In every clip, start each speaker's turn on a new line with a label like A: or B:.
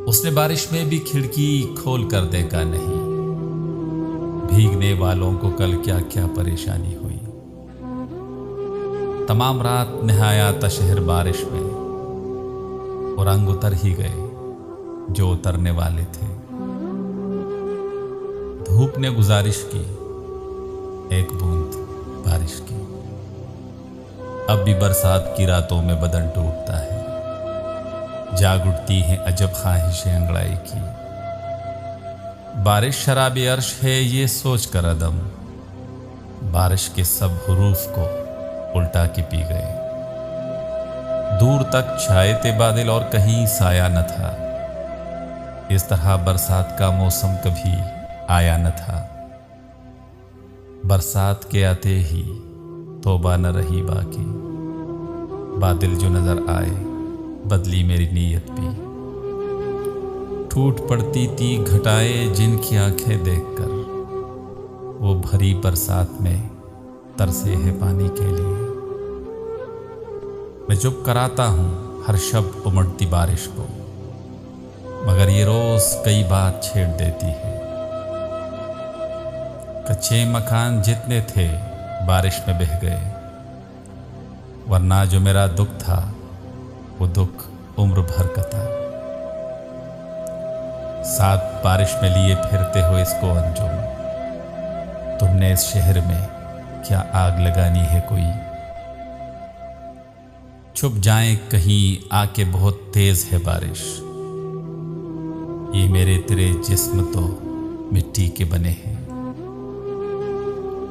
A: उसने बारिश में भी खिड़की खोल कर देखा नहीं। भीगने वालों को कल क्या क्या परेशानी हुई। तमाम रात नहाया था शहर बारिश में, और रंग उतर ही गए जो उतरने वाले थे। धूप ने गुजारिश की, एक बूंद बारिश की। अब भी बरसात की रातों में बदन टूटता है, जाग उठती हैं अजब ख्वाहिशें अंगड़ाई की। बारिश शराबी अर्श है ये सोच कर अदम, बारिश के सब हुरूफ को उल्टा के पी गए। दूर तक छाए थे बादल और कहीं साया न था। इस तरह बरसात का मौसम कभी आया न था। बरसात के आते ही तौबा न रही बाकी। बादल जो नजर आए बदली मेरी नीयत भी। टूट पड़ती थी घटाए जिनकी आंखें देखकर, वो भरी बरसात में तरसे है पानी के लिए। मैं चुप कराता हूँ हर शब्द उमड़ती बारिश को, मगर ये रोज कई बार छेड़ देती है। कच्चे मकान जितने थे बारिश में बह गए, वरना जो मेरा दुख था वो दुख उम्र भर का था। साथ बारिश में लिए फिरते हो इसको अंजुम, तुमने इस शहर में क्या आग लगानी है कोई। छुप जाए कहीं आके बहुत तेज है बारिश, ये मेरे तेरे जिस्म तो मिट्टी के बने हैं।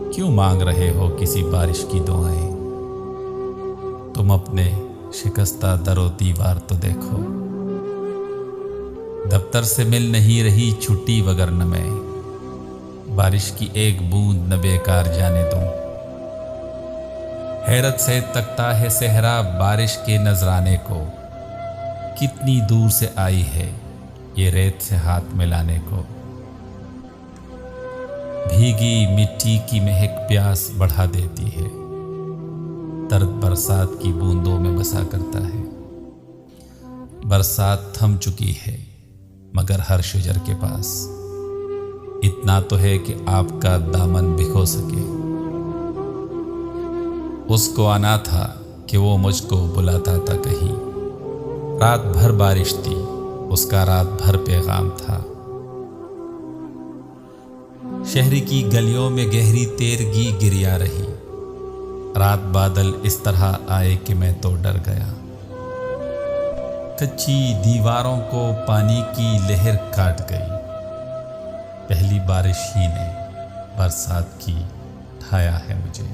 A: क्यों मांग रहे हो किसी बारिश की दुआएं, तुम अपने शिकस्ता दरो दीवार तो देखो। दफ्तर से मिल नहीं रही छुट्टी वगर न मैं, बारिश की एक बूंद न बेकार जाने दूं। हैरत से तकता है सहरा बारिश के नजराने को, कितनी दूर से आई है ये रेत से हाथ मिलाने को। भीगी मिट्टी की महक प्यास बढ़ा देती है, दर्द बरसात की बूंदों में बसा करता है। बरसात थम चुकी है मगर हर शजर के पास इतना तो है कि आपका दामन भिगो सके। उसको आना था कि वो मुझको बुलाता था कहीं। रात भर बारिश थी, उसका रात भर पैगाम था। शहर की गलियों में गहरी तेरगी गिरिया रही। रात बादल इस तरह आए कि मैं तो डर गया। कच्ची दीवारों को पानी की लहर काट गई। पहली बारिश ही ने बरसात की ढाया है मुझे।